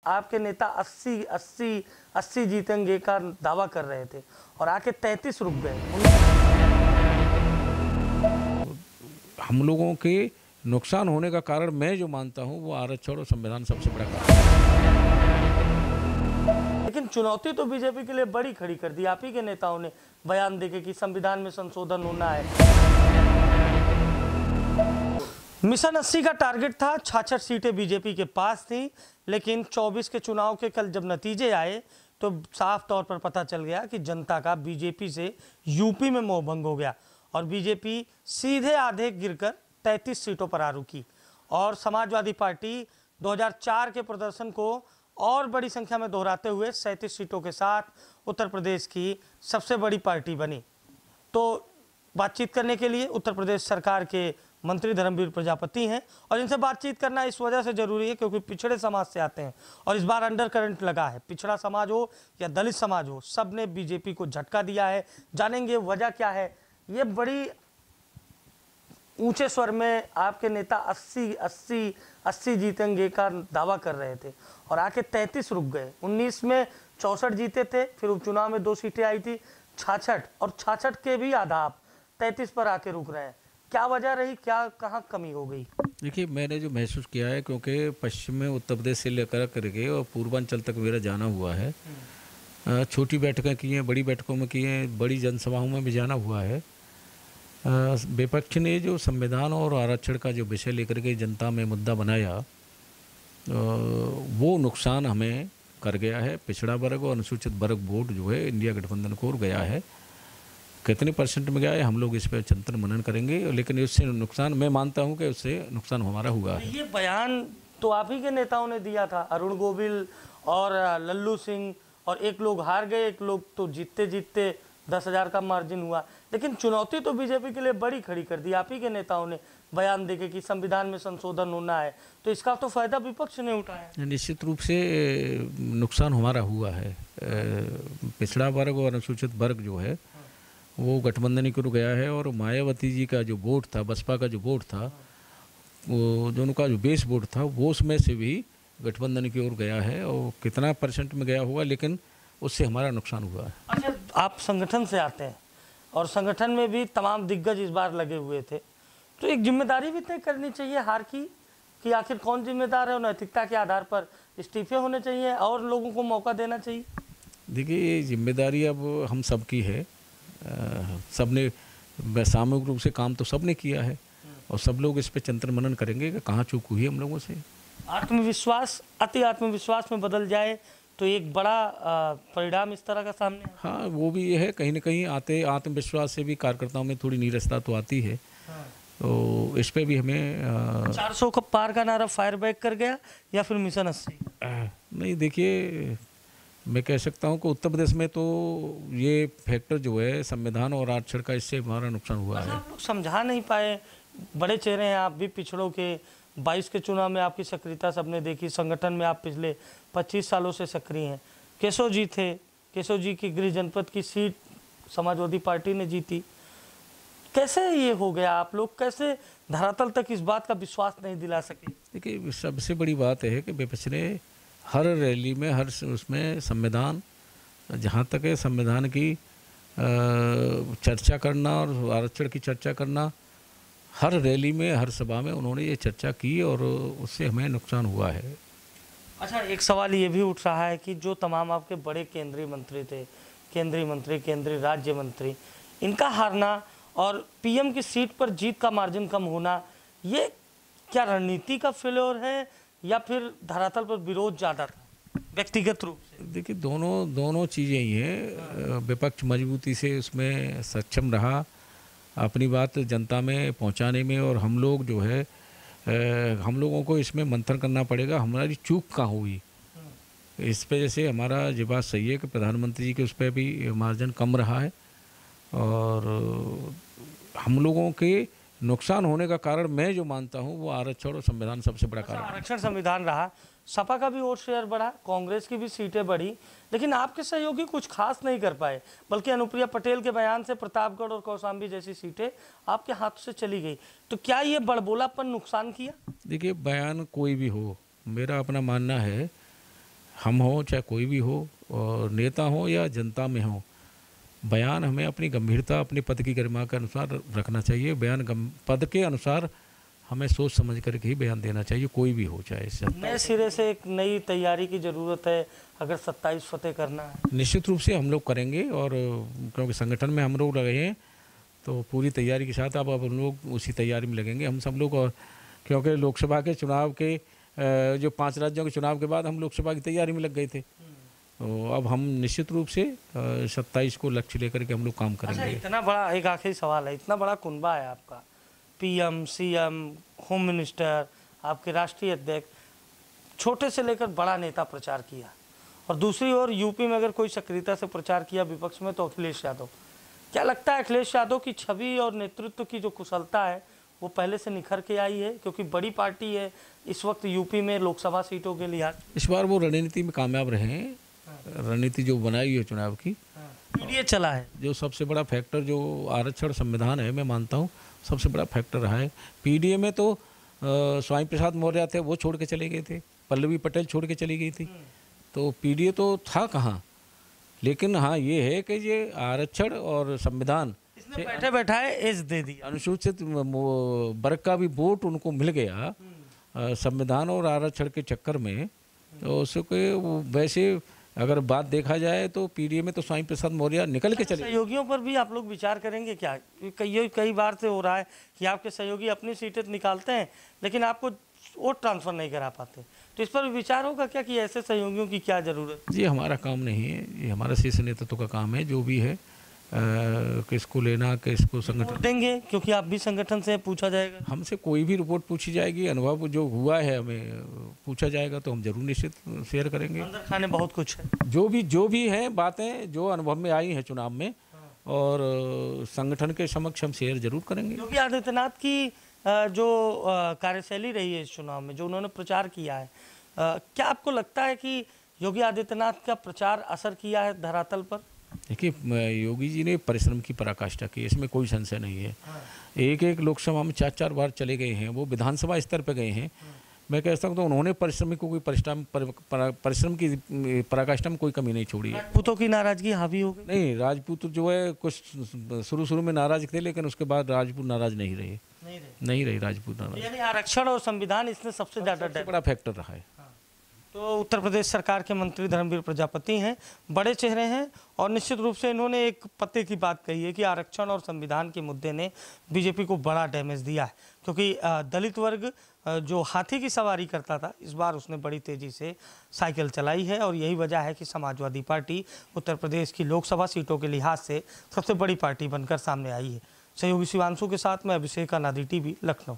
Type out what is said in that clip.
आपके नेता 80 जीतेंगे का दावा कर रहे थे और आके 33 रुक गए। हम लोगों के नुकसान होने का कारण मैं जो मानता हूं वो आरक्षण और संविधान सबसे बड़ा कारण है। लेकिन चुनौती तो बीजेपी के लिए बड़ी खड़ी कर दी। आप ही के नेताओं ने बयान देके कि संविधान में संशोधन होना है। मिशन 80 का टारगेट था, 66 सीटें बीजेपी के पास थी, लेकिन 24 के चुनाव के कल जब नतीजे आए तो साफ तौर पर पता चल गया कि जनता का बीजेपी से यूपी में मोहभंग हो गया और बीजेपी सीधे आधे गिरकर 33 सीटों पर आ रुकी और समाजवादी पार्टी 2004 के प्रदर्शन को और बड़ी संख्या में दोहराते हुए 37 सीटों के साथ उत्तर प्रदेश की सबसे बड़ी पार्टी बनी। तो बातचीत करने के लिए उत्तर प्रदेश सरकार के मंत्री धर्मवीर प्रजापति हैं और इनसे बातचीत करना इस वजह से जरूरी है क्योंकि पिछड़े समाज से आते हैं और इस बार अंडर करंट लगा है। पिछड़ा समाज हो या दलित समाज हो, सब ने बीजेपी को झटका दिया है। जानेंगे वजह क्या है। ये बड़ी ऊंचे स्वर में आपके नेता 80 जीतेंगे का दावा कर रहे थे और आके 33 रुक गए। 19 में 64 जीते थे, फिर उपचुनाव में 2 सीटें आई थी, 66 और 66 के भी आधा आप 33 पर आके रुक रहे हैं। क्या वजह रही, क्या कहाँ कमी हो गई? देखिए, मैंने जो महसूस किया है, क्योंकि पश्चिम में उत्तर प्रदेश से लेकर करके और पूर्वांचल तक मेरा जाना हुआ है, छोटी बैठकें की हैं, बड़ी बैठकों में की हैं, बड़ी जनसभाओं में भी जाना हुआ है। विपक्ष ने जो संविधान और आरक्षण का जो विषय लेकर के जनता में मुद्दा बनाया, वो नुकसान हमें कर गया है। पिछड़ा वर्ग और अनुसूचित वर्ग वोट जो है इंडिया गठबंधन को गया है। कितने परसेंट में गया है हम लोग इस पर चिंतन मनन करेंगे, लेकिन उससे नुकसान मैं मानता हूं कि उससे नुकसान हमारा हुआ है। ये बयान तो आप ही के नेताओं ने दिया था, अरुण गोविल और लल्लू सिंह, और एक लोग हार गए, एक लोग तो जीतते 10,000 का मार्जिन हुआ। लेकिन चुनौती तो बीजेपी के लिए बड़ी खड़ी कर दी। आप ही के नेताओं ने बयान देके कि संविधान में संशोधन होना है, तो इसका तो फायदा विपक्ष ने उठाया। निश्चित रूप से नुकसान हमारा हुआ है। पिछड़ा वर्ग और अनुसूचित वर्ग जो है वो गठबंधन की ओर गया है और मायावती जी का जो वोट था, बसपा का जो वोट था, वो दोनों का जो बेस वोट था वो उसमें से भी गठबंधन की ओर गया है। और कितना परसेंट में गया होगा, लेकिन उससे हमारा नुकसान हुआ है। अच्छा, आप संगठन से आते हैं और संगठन में भी तमाम दिग्गज इस बार लगे हुए थे, तो एक जिम्मेदारी भी तय करनी चाहिए हार की कि आखिर कौन जिम्मेदार है और नैतिकता के आधार पर इस्तीफे होने चाहिए और लोगों को मौका देना चाहिए। देखिए, ये जिम्मेदारी अब हम सबकी है। सबने सामूहिक रूप से काम तो सबने किया है और सब लोग इस पे चिंतन मनन करेंगे कि कहाँ चूक हुई हम लोगों से। आत्मविश्वास अति आत्मविश्वास में बदल जाए तो एक बड़ा परिणाम इस तरह का सामने। हाँ, वो भी ये है, कहीं ना कहीं आत्मविश्वास से भी कार्यकर्ताओं में थोड़ी नीरसता तो आती है। तो इस पे भी हमें 400 को पार का नारा फायर बैक कर गया या फिर मिशन 80? नहीं, देखिए, मैं कह सकता हूँ कि उत्तर प्रदेश में तो ये फैक्टर जो है संविधान और आरक्षण का, इससे हमारा नुकसान हुआ है। आप लोग समझा नहीं पाए। बड़े चेहरे हैं आप भी पिछड़ों के। 22 के चुनाव में आपकी सक्रियता सबने देखी। संगठन में आप पिछले 25 सालों से सक्रिय हैं। केशव जी थे, केशव जी की गृह जनपद की सीट समाजवादी पार्टी ने जीती। कैसे ये हो गया? आप लोग कैसे धरातल तक इस बात का विश्वास नहीं दिला सके? देखिए, सबसे बड़ी बात है कि विपक्ष ने हर रैली में, हर उसमें संविधान, जहाँ तक है संविधान की चर्चा करना और आरक्षण की चर्चा करना, हर रैली में, हर सभा में उन्होंने ये चर्चा की और उससे हमें नुकसान हुआ है। अच्छा, एक सवाल ये भी उठ रहा है कि जो तमाम आपके बड़े केंद्रीय मंत्री थे, केंद्रीय मंत्री, केंद्रीय राज्य मंत्री, इनका हारना और पीएम की सीट पर जीत का मार्जिन कम होना, ये क्या रणनीति का फेल्योर है या फिर धरातल पर विरोध ज़्यादा था व्यक्तिगत रूप से? देखिए, दोनों चीज़ें ही हैं। विपक्ष मजबूती से उसमें सक्षम रहा अपनी बात जनता में पहुंचाने में, और हम लोग जो है हम लोगों को इसमें मंथन करना पड़ेगा हमारी चूक कहाँ हुई इस पे। जैसे हमारा ये बात सही है कि प्रधानमंत्री जी के उस पर भी मार्जिन कम रहा है और हम लोगों के नुकसान होने का कारण मैं जो मानता हूं वो आरक्षण और संविधान सबसे बड़ा कारण है। आरक्षण संविधान रहा, सपा का भी वोट शेयर बढ़ा, कांग्रेस की भी सीटें बढ़ी, लेकिन आपके सहयोगी कुछ खास नहीं कर पाए, बल्कि अनुप्रिया पटेल के बयान से प्रतापगढ़ और कौशाम्बी जैसी सीटें आपके हाथ से चली गई। तो क्या ये बड़बोलापन नुकसान किया? देखिए, बयान कोई भी हो, मेरा अपना मानना है हम हो चाहे कोई भी हो, और नेता हो या जनता में हो, बयान हमें अपनी गंभीरता, अपने पद की गरिमा के अनुसार रखना चाहिए। बयान पद के अनुसार हमें सोच समझ करके ही बयान देना चाहिए, कोई भी हो चाहे। नए सिरे से एक नई तैयारी की ज़रूरत है अगर 27 फतेह करना है। निश्चित रूप से हम लोग करेंगे, और क्योंकि संगठन में हम लोग रहे हैं तो पूरी तैयारी के साथ अब हम लोग उसी तैयारी में लगेंगे हम सब लोग। और क्योंकि लोकसभा के चुनाव के जो 5 राज्यों के चुनाव के बाद हम लोकसभा की तैयारी में लग गए थे, तो अब हम निश्चित रूप से 27 को लक्ष्य लेकर के हम लोग काम करेंगे। अच्छा, इतना बड़ा, एक आखिरी सवाल है, इतना बड़ा कुनबा है आपका, पीएम, सीएम, होम मिनिस्टर, आपके राष्ट्रीय अध्यक्ष, छोटे से लेकर बड़ा नेता प्रचार किया, और दूसरी ओर यूपी में अगर कोई सक्रियता से प्रचार किया विपक्ष में तो अखिलेश यादव। क्या लगता है अखिलेश यादव की छवि और नेतृत्व की जो कुशलता है वो पहले से निखर के आई है, क्योंकि बड़ी पार्टी है इस वक्त यूपी में लोकसभा सीटों के लिहाज? इस बार वो रणनीति में कामयाब रहे हैं। रणनीति जो बनाई है चुनाव की, पीडीए चला है। जो सबसे बड़ा फैक्टर जो आरक्षण संविधान है, मैं मानता हूँ सबसे बड़ा फैक्टर रहा है। पीडीए में तो स्वामी प्रसाद मौर्य थे, वो छोड़ के चले गए थे, पल्लवी पटेल छोड़ के चली गई थी, तो पीडीए तो था कहाँ। लेकिन हाँ ये है कि ये आरक्षण और संविधान इसने बैठे बैठाए एज दे दिया, अनुसूचित वर्ग का भी वोट उनको मिल गया संविधान और आरक्षण के चक्कर में। तो उसके वैसे अगर बात देखा जाए तो पीडीए में तो स्वामी प्रसाद मौर्य निकल के चले। सहयोगियों पर भी आप लोग विचार करेंगे क्या? कई बार से हो रहा है कि आपके सहयोगी अपनी सीटें निकालते हैं लेकिन आपको वोट ट्रांसफर नहीं करा पाते, तो इस पर विचार होगा क्या कि ऐसे सहयोगियों की क्या जरूरत? जी हमारा काम नहीं है, ये हमारा शीर्ष नेतृत्व का काम है। जो भी है किसको लेना, किसको संगठन देंगे, क्योंकि आप भी संगठन से पूछा जाएगा। हमसे कोई भी रिपोर्ट पूछी जाएगी, अनुभव जो हुआ है हमें पूछा जाएगा तो हम जरूर निश्चित शेयर करेंगे। अंदर खाने बहुत कुछ है, जो भी है बातें जो अनुभव में आई हैं चुनाव में, और संगठन के समक्ष हम शेयर जरूर करेंगे। योगी आदित्यनाथ की जो कार्यशैली रही है इस चुनाव में, जो उन्होंने प्रचार किया है, क्या आपको लगता है कि योगी आदित्यनाथ का प्रचार असर किया है धरातल पर? देखिए योगी जी ने परिश्रम की पराकाष्ठा की, इसमें कोई संशय नहीं है। एक लोकसभा में 4 बार चले गए हैं, वो विधानसभा स्तर पर गए हैं। मैं कह सकता हूँ तो उन्होंने परिश्रम की पराकाष्ठा में कोई कमी नहीं छोड़ी है। राजपूतों की नाराजगी हावी हो गई? नहीं, राजपूत जो है कुछ शुरू में नाराज थे, लेकिन उसके बाद राजपूत नाराज नहीं रहे राजपूत नाराज। यानी आरक्षण और संविधान इसने सबसे ज्यादा बड़ा फैक्टर रहा है। तो उत्तर प्रदेश सरकार के मंत्री धर्मवीर प्रजापति हैं, बड़े चेहरे हैं, और निश्चित रूप से इन्होंने एक पते की बात कही है कि आरक्षण और संविधान के मुद्दे ने बीजेपी को बड़ा डैमेज दिया है, क्योंकि दलित वर्ग जो हाथी की सवारी करता था, इस बार उसने बड़ी तेजी से साइकिल चलाई है, और यही वजह है कि समाजवादी पार्टी उत्तर प्रदेश की लोकसभा सीटों के लिहाज से सबसे बड़ी पार्टी बनकर सामने आई है। सहयोगी शिवांशु के साथ मैं अभिषेक, नादी टीवी, लखनऊ।